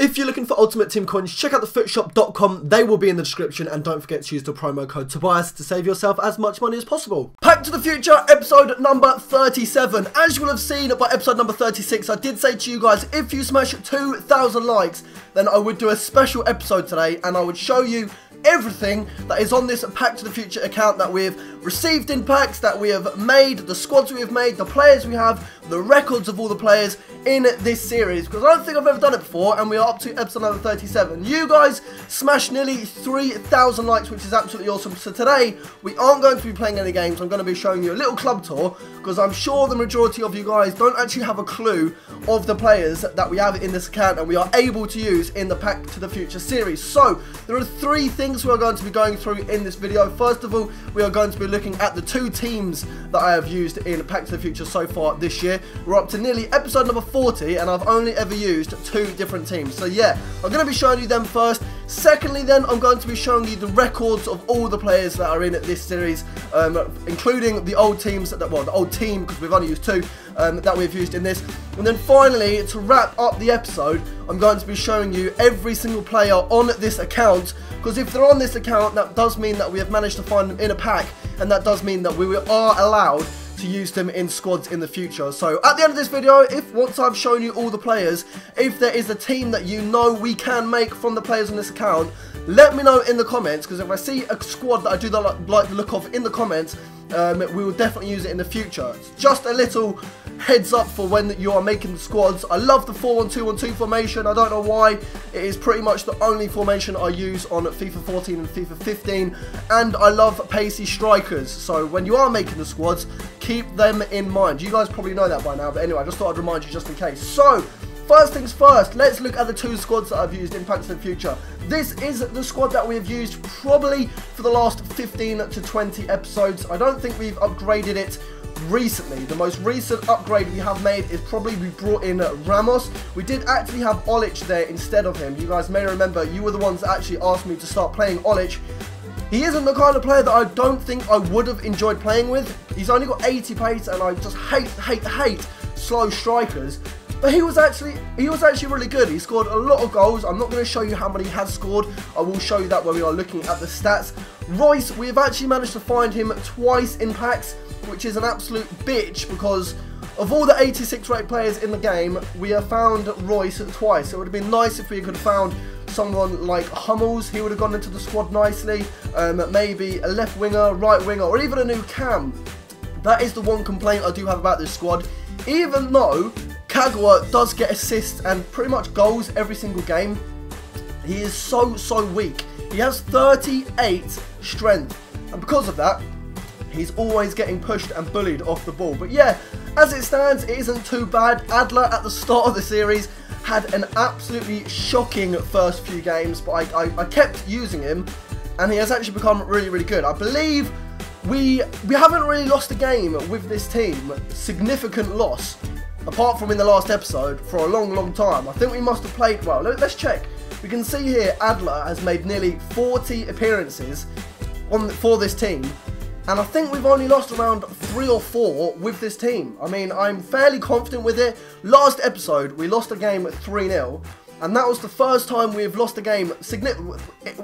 If you're looking for Ultimate Team coins, check out thefootshop.com. They will be in the description, and don't forget to use the promo code Tobias to save yourself as much money as possible. Back to the Future, episode number 37. As you will have seen by episode number 36, I did say to you guys, if you smash 2,000 likes, then I would do a special episode today, and I would show you everything that is on this Back to the Future account that we've received in packs, that we have made, the squads we have made, the players we have, the records of all the players in this series, because I don't think I've ever done it before, and we are up to episode number 37. You guys smashed nearly 3,000 likes, which is absolutely awesome. So today, we aren't going to be playing any games. I'm going to be showing you a little club tour, because I'm sure the majority of you guys don't actually have a clue of the players that we have in this account, and we are able to use in the Back to the Future series. So, there are three things we are going to be going through in this video. First of all, we are going to be looking at the two teams that I have used in Back to the Future so far this year. We're up to nearly episode number 40, and I've only ever used two different teams. So yeah, I'm going to be showing you them first. Secondly then, I'm going to be showing you the records of all the players that are in this series, including the old teams, the old team, because we've only used two, that we've used in this. And then finally, to wrap up the episode, I'm going to be showing you every single player on this account, because if they're on this account, that does mean that we have managed to find them in a pack, and that does mean that we are allowed to use them in squads in the future. So at the end of this video, once I've shown you all the players, if there is a team that you know we can make from the players on this account, let me know in the comments, because if I see a squad that I do like the look of in the comments, we will definitely use it in the future. It's just a little heads up for when you are making the squads. I love the 4-1-2-1-2 formation. I don't know why. It is pretty much the only formation I use on FIFA 14 and FIFA 15, and I love pacey strikers. So when you are making the squads, keep them in mind. You guys probably know that by now, but anyway, I just thought I'd remind you just in case. So, first things first, let's look at the two squads that I've used in Back to the Future. This is the squad that we have used probably for the last 15 to 20 episodes. I don't think we've upgraded it recently. The most recent upgrade we have made is probably we brought in Ramos. We did actually have Olic there instead of him. You guys may remember, you were the ones that actually asked me to start playing Olic. He isn't the kind of player that I don't think I would have enjoyed playing with. He's only got 80 pace, and I just hate slow strikers. But he was actually really good. He scored a lot of goals. I'm not going to show you how many he has scored. I will show you that when we are looking at the stats. Royce, we have actually managed to find him twice in packs, which is an absolute bitch, because of all the 86 rated players in the game, we have found Royce twice. It would have been nice if we could have found someone like Hummels. He would have gone into the squad nicely. Maybe a left winger, right winger, or even a new Cam. That is the one complaint I do have about this squad. Even though Kagawa does get assists and pretty much goals every single game, he is so weak. He has 38 strength, and because of that, he's always getting pushed and bullied off the ball. But yeah, as it stands, it isn't too bad. Adler at the start of the series had an absolutely shocking first few games, but I kept using him, and he has actually become really good. I believe we haven't really lost a game with this team, significant loss, apart from in the last episode, for a long time. I think we must have played, well, let's check. We can see here Adler has made nearly 40 appearances for this team, and I think we've only lost around 3 or 4 with this team. I mean, I'm fairly confident with it. Last episode, we lost a game 3-0, and that was the first time we've lost a game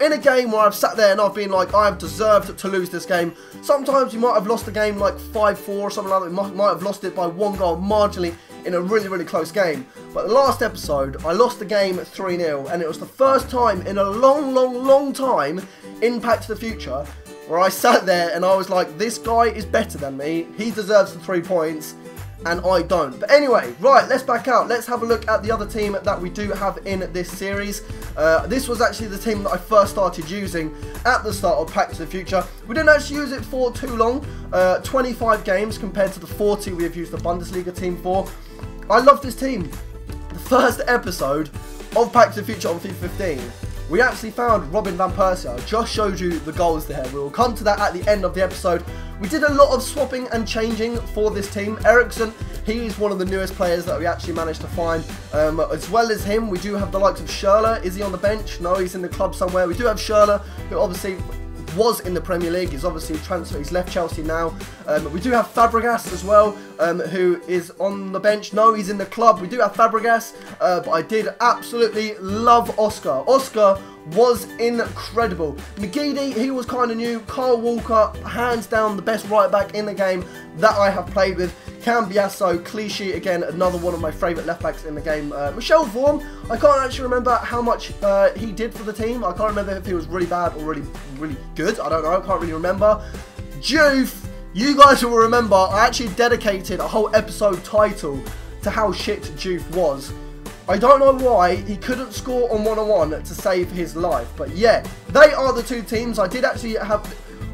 in a game where I've sat there and I've been like, I have deserved to lose this game. Sometimes you might have lost a game like 5-4 or something like that. You might have lost it by 1 goal marginally in a really close game. But the last episode, I lost the game 3-0, and it was the first time in a long time in Back to the Future where I sat there and I was like, this guy is better than me, he deserves the 3 points, and I don't. But anyway, right, let's back out. Let's have a look at the other team that we do have in this series. This was actually the team that I first started using at the start of Back to the Future. We didn't actually use it for too long, 25 games compared to the 40 we have used the Bundesliga team for. I love this team. The first episode of Back to the Future on FIFA 15, we actually found Robin van Persie. I just showed you the goals there. We will come to that at the end of the episode. We did a lot of swapping and changing for this team. Eriksson, he is one of the newest players that we actually managed to find. As well as him, we do have the likes of Schürrle. Is he on the bench? No, he's in the club somewhere. We do have Schürrle, who obviously was in the Premier League. He's obviously transferred, he's left Chelsea now. We do have Fabregas as well, who is on the bench. No, he's in the club. We do have Fabregas, but I did absolutely love Oscar. Oscar was incredible. McGeady, he was kind of new. Kyle Walker, hands down the best right back in the game that I have played with. Cambiasso, Clichy, again, another one of my favourite left backs in the game. Michel Vorm, I can't actually remember how much he did for the team. I can't remember if he was really bad or really good. I don't know, I can't really remember. Juve, you guys will remember, I actually dedicated a whole episode title to how shit Juve was. I don't know why he couldn't score on one-on-one to save his life. But yeah, they are the two teams. I did actually have...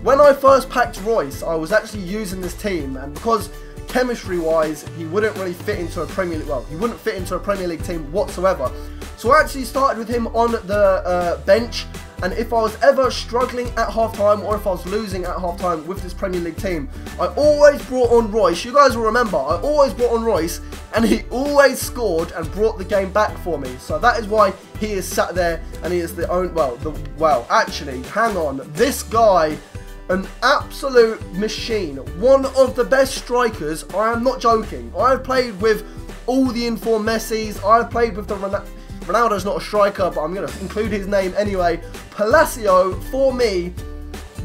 When I first packed Royce, I was actually using this team. And because chemistry-wise, he wouldn't really fit into a Premier League... Well, he wouldn't fit into a Premier League team whatsoever. So I actually started with him on the bench. And if I was ever struggling at half-time or if I was losing at half-time with this Premier League team, I always brought on Royce. You guys will remember, I always brought on Royce and he always scored and brought the game back for me. So that is why he is sat there and he is the only... Well, actually, hang on. This guy, an absolute machine. One of the best strikers. I am not joking. I've played with all the informed Messis. I've played with the... Ronaldo's not a striker, but I'm going to include his name anyway. Palacio, for me,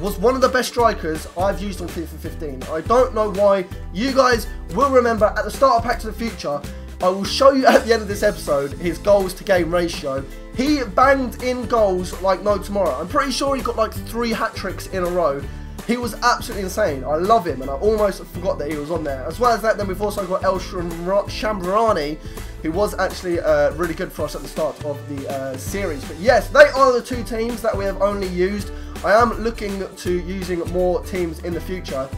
was one of the best strikers I've used on FIFA 15. I don't know why. You guys will remember at the start of Back to the Future, I will show you at the end of this episode his goals to game ratio. He banged in goals like no tomorrow. I'm pretty sure he got like 3 hat-tricks in a row. He was absolutely insane. I love him, and I almost forgot that he was on there. As well as that, then we've also got El Shamrani, who was actually really good for us at the start of the series. But yes, they are the two teams that we have only used. I am looking to using more teams in the future.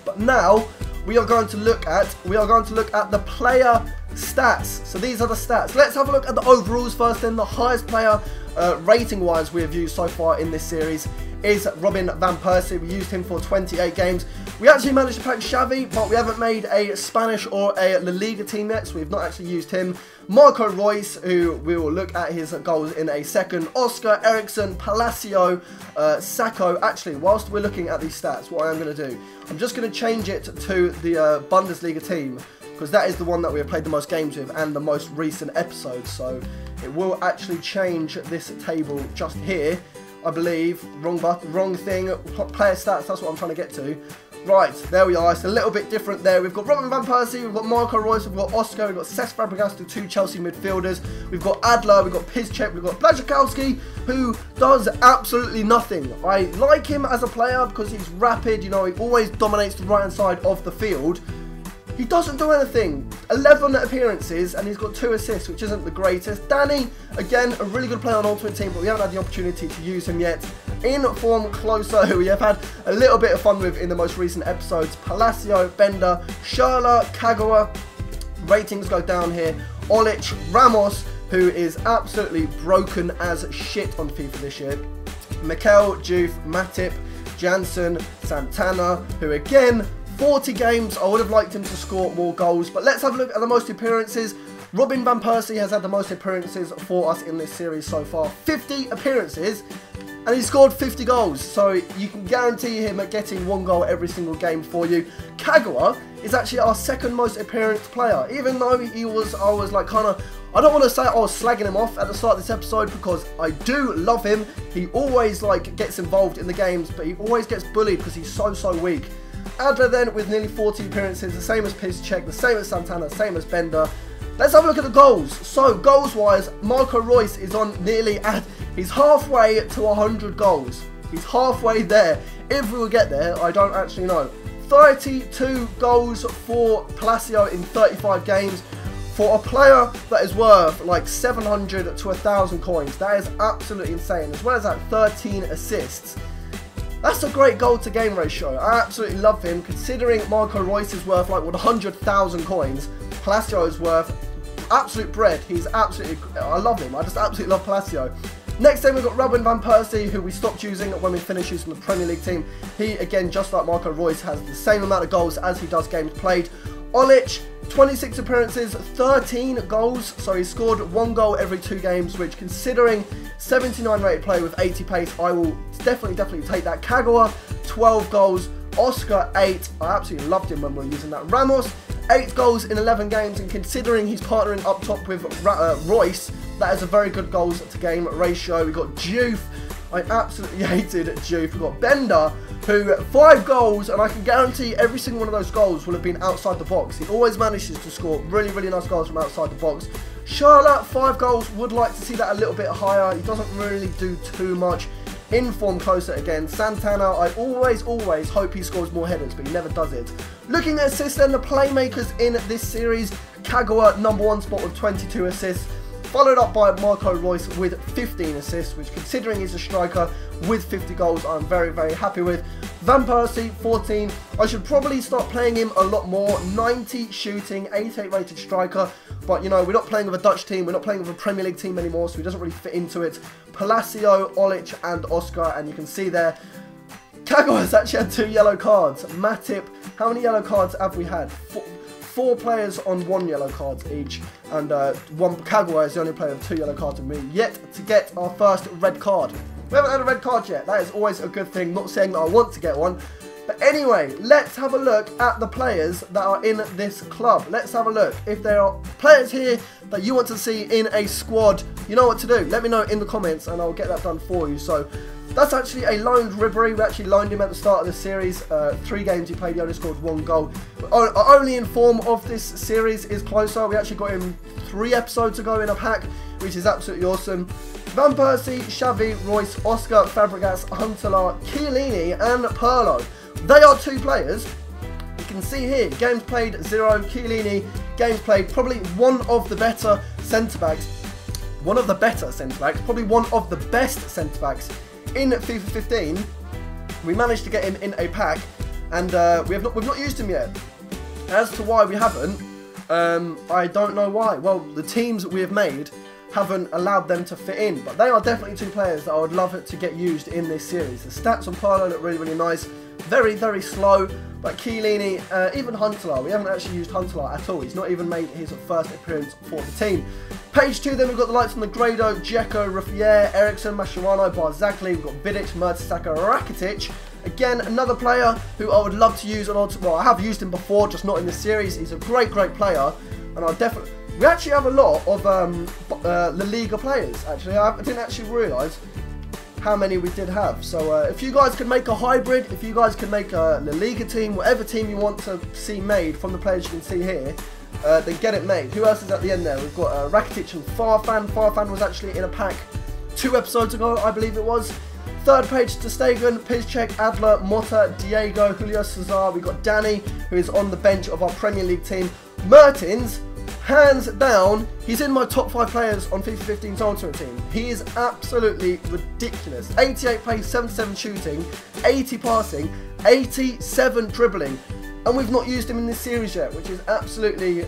But now we are going to look at the player stats. So these are the stats. Let's have a look at the overalls first. Then the highest player rating-wise we have used so far in this series is Robin van Persie. We used him for 28 games. We actually managed to pack Xavi, but we haven't made a Spanish or a La Liga team yet, so we've not actually used him. Marco Reus, who we will look at his goals in a second. Oscar, Ericsson, Palacio, Sacco. Actually, whilst we're looking at these stats, what I'm going to do, I'm just going to change it to the Bundesliga team, because that is the one that we have played the most games with and the most recent episodes. So it will actually change this table just here. I believe, wrong thing, player stats, that's what I'm trying to get to. Right, there we are, it's a little bit different there. We've got Robin van Persie, we've got Marco Reus, we've got Oscar, we've got Cesc Fabregas, the 2 Chelsea midfielders. We've got Adler, we've got Piszczek, we've got Błaszczykowski, who does absolutely nothing. I like him as a player because he's rapid, you know, he always dominates the right-hand side of the field. He doesn't do anything. 11 appearances and he's got 2 assists, which isn't the greatest. Danny, again, a really good player on Ultimate Team, but we haven't had the opportunity to use him yet. In form closer, who we have had a little bit of fun with in the most recent episodes. Palacio, Bender, Schürrle, Kagawa. Ratings go down here. Olic, Ramos, who is absolutely broken as shit on FIFA this year. Mikel, Juve, Matip, Janssen, Santana, who again, 40 games, I would have liked him to score more goals. But let's have a look at the most appearances. Robin van Persie has had the most appearances for us in this series so far. 50 appearances, and he scored 50 goals. So you can guarantee him at getting 1 goal every single game for you. Kagawa is actually our 2nd most appearance player. Even though I was like kind of... I don't want to say I was slagging him off at the start of this episode, because I do love him. He always like gets involved in the games, but he always gets bullied because he's so weak. Adler then with nearly 40 appearances, the same as Piszczek, the same as Santana, the same as Bender. Let's have a look at the goals. So goals wise, Marco Reus is on nearly he's halfway to 100 goals. He's halfway there. If we will get there, I don't actually know. 32 goals for Palacio in 35 games. For a player that is worth like 700 to 1,000 coins, that is absolutely insane. As well as that, 13 assists. That's a great goal to game ratio. I absolutely love him, considering Marco Reus is worth like 100,000 coins. Palacio is worth absolute bread. He's absolutely, I love him. I just absolutely love Palacio. Next then we've got Robin van Persie, who we stopped using when we finished using the Premier League team. He, again, just like Marco Reus, has the same amount of goals as he does games played. Olic, 26 appearances, 13 goals, so he scored 1 goal every 2 games, which, considering 79 rated player with 80 pace, I will definitely take that. Kagawa, 12 goals. Oscar, 8. I absolutely loved him when we were using that. Ramos, 8 goals in 11 games, and considering he's partnering up top with Royce, that is a very good goals to game ratio. We got Juve. I absolutely hated Juve. We got Bender, who 5 goals, and I can guarantee every single one of those goals will have been outside the box. He always manages to score really nice goals from outside the box. Charlotte, 5 goals. Would like to see that a little bit higher. He doesn't really do too much. Inform closer again. Santana, I always hope he scores more headers, but he never does it. Looking at assists then, the playmakers in this series, Kagawa, #1 spot with 22 assists, followed up by Marco Royce with 15 assists, which considering he's a striker with 50 goals, I'm very happy with. Van Persie, 14. I should probably start playing him a lot more. 90 shooting, 88 rated striker. But, you know, we're not playing with a Dutch team. We're not playing with a Premier League team anymore, so he doesn't really fit into it. Palacio, Olic, and Oscar. And you can see there, Kagawa has actually had 2 yellow cards. Matip, how many yellow cards have we had? 4 players on 1 yellow card each, and Kagawa is the only player with 2 yellow cards, and we yet to get our first red card. We haven't had a red card yet. That is always a good thing. Not saying that I want to get one, but anyway, let's have a look at the players that are in this club. Let's have a look. If there are players here that you want to see in a squad, you know what to do. Let me know in the comments, and I'll get that done for you. So that's actually a loaned Ribery. We actually loaned him at the start of the series. 3 games he played, he only scored 1 goal. Our only inform of this series is closer. We actually got him 3 episodes ago in a pack, which is absolutely awesome. Van Persie, Xavi, Royce, Oscar, Fabregas, Huntelaar, Chiellini, and Pirlo. They are 2 players. You can see here, games played 0, Chiellini, games played, probably one of the better centre-backs. One of the better centre-backs, probably one of the best centre-backs in FIFA 15. We managed to get him in a pack, and we've not used him yet. As to why we haven't, I don't know why. Well, the teams that we have made haven't allowed them to fit in, but they are definitely 2 players that I would love to get used in this series. The stats on Pirlo look really nice. Very slow, but Chiellini, even Huntelaar, we haven't actually used Huntelaar at all. He's not even made his first appearance for the team. Page 2, then we've got the likes on Negredo, Dzeko, Ruffier, Ericsson, Mascherano, Barzagli, we've got Vidic, Mertesacker, Rakitic. Again, another player who I would love to use, well, I have used him before, just not in this series. He's a great player, and I'll definitely... We actually have a lot of La Liga players, actually. I didn't actually realise how many we did have. So if you guys could make a hybrid, if you guys could make a La Liga team, whatever team you want to see made from the players you can see here, then get it made. Who else is at the end there? We've got Rakitic and Farfan. Farfan was actually in a pack 2 episodes ago, I believe it was. Third page, Ter Stegen, Piszczek, Adler, Motta, Diego, Julio Cesar. We've got Danny, who is on the bench of our Premier League team. Mertens, hands down, he's in my top 5 players on FIFA 15's Ultimate Team. He is absolutely ridiculous. 88 pace, 77 shooting, 80 passing, 87 dribbling. And we've not used him in this series yet, which is absolutely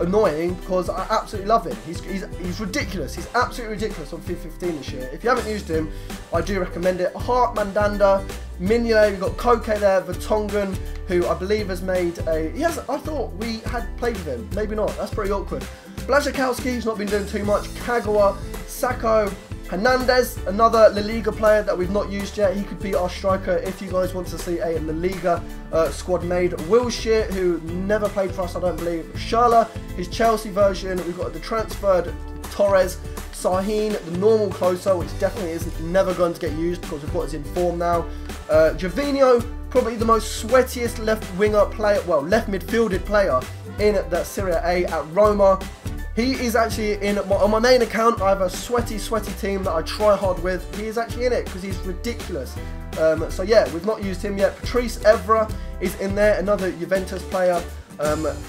annoying because I absolutely love him. He's ridiculous. He's absolutely ridiculous on FIFA 15 this year. If you haven't used him, I do recommend it. Hart, Mandanda, Mignolet, we've got Koke there, Vertonghen, who I believe has made a... I thought we had played with him. Maybe not. That's pretty awkward. Blazikowski's not been doing too much. Kagawa, Sacco, Hernandez, another La Liga player that we've not used yet. He could be our striker if you guys want to see a La Liga squad made. Wilshere, who never played for us, I don't believe. Schürrle, his Chelsea version. We've got the transferred Torres. Sahin, the normal closer, which definitely is never going to get used because we've got his in form now. Javinho, probably the most sweatiest left winger player, well, left midfielded player in the Serie A at Roma. He is actually on my main account. I have a sweaty team that I try hard with. He is actually in it because he's ridiculous. So yeah, we've not used him yet. Patrice Evra is in there, another Juventus player.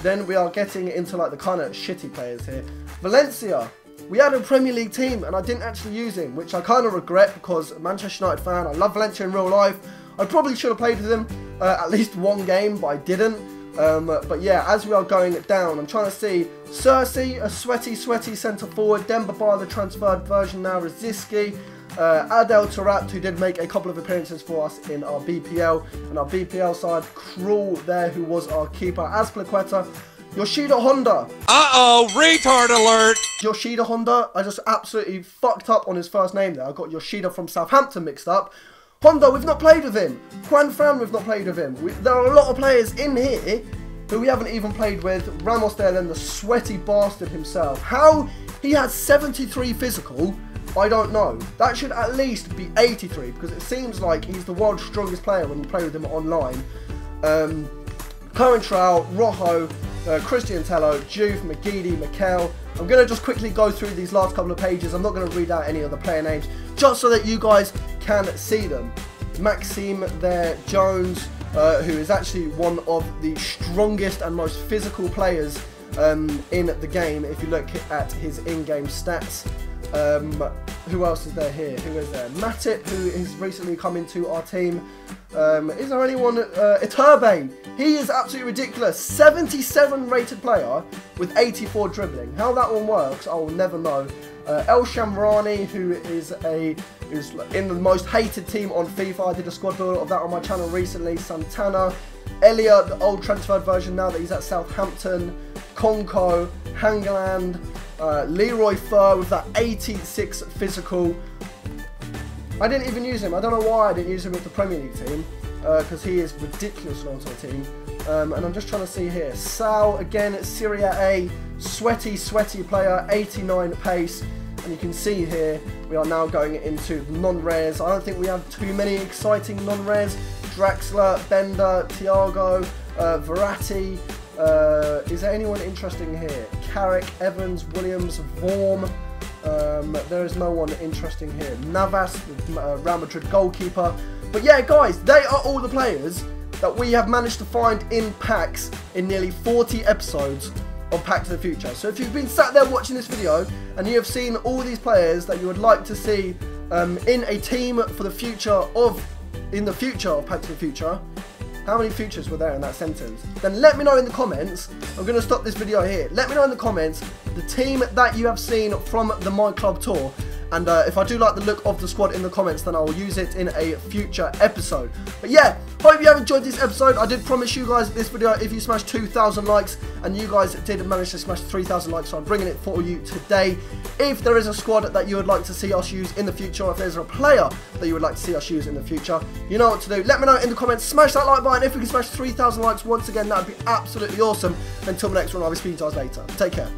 Then we are getting into like the kind of shitty players here. Valencia. We had a Premier League team and I didn't actually use him, which I kind of regret because I'm a Manchester United fan. I love Valencia in real life. I probably should have played with him at least 1 game, but I didn't. But yeah, as we are going down, I'm trying to see Cersei, a sweaty centre forward. Demba Ba, the transferred version now. Rosicky, Adel Taarabt, who did make a couple of appearances for us in our BPL. And our BPL side, Krul there, who was our keeper. Azpilicueta, Yoshida Honda. Uh-oh, retard alert. Yoshida Honda. I just absolutely fucked up on his first name there. I got Yoshida from Southampton mixed up. Honda, we've not played with him. Juan Fran, we've not played with him. There are a lot of players in here who we haven't even played with. Ramos there, then the sweaty bastard himself. How he has 73 physical, I don't know. That should at least be 83 because it seems like he's the world's strongest player when you play with him online. Coentrao, Rojo, Christian Tello, Juve, McGeady, Mikel. I'm going to just quickly go through these last couple of pages. I'm not going to read out any of the player names just so that you guys can see them. Maxime there, Jones, who is actually one of the strongest and most physical players in the game if you look at his in-game stats. Who else is there here? Who is there? Matip, who has recently come into our team. Is there anyone? Iturbe. He is absolutely ridiculous. 77 rated player with 84 dribbling. How that one works, I will never know. El Shamrani, who is in the most hated team on FIFA. I did a squad build of that on my channel recently. Santana. Elliot, the old transferred version now that he's at Southampton. Konko. Hangeland. Leroy Fur with that 86 physical. I didn't even use him. I don't know why I didn't use him with the Premier League team because he is ridiculously onto the team. And I'm just trying to see here. Sal again at Serie A, sweaty player, 89 pace. And you can see here we are now going into non-rares. I don't think we have too many exciting non-rares. Draxler, Bender, Thiago, Verratti. Is there anyone interesting here? Carrick, Evans, Williams, Vorm. There is no one interesting here. Navas, the Real Madrid goalkeeper. But yeah, guys, they are all the players that we have managed to find in packs in nearly 40 episodes of Pack to the Future. So if you've been sat there watching this video and you have seen all these players that you would like to see in a team for the future of Pack to the Future, how many futures were there in that sentence? Then let me know in the comments. I'm going to stop this video here. Let me know in the comments the team that you have seen from the My Club tour. And if I do like the look of the squad in the comments, then I will use it in a future episode. But yeah, hope you have enjoyed this episode. I did promise you guys this video, if you smash 2,000 likes, and you guys did manage to smash 3,000 likes, so I'm bringing it for you today. If there is a squad that you would like to see us use in the future, or if there's a player that you would like to see us use in the future, you know what to do. Let me know in the comments. Smash that like button. If we can smash 3,000 likes once again, that would be absolutely awesome. Until the next one, I'll be speaking to you guys later. Take care.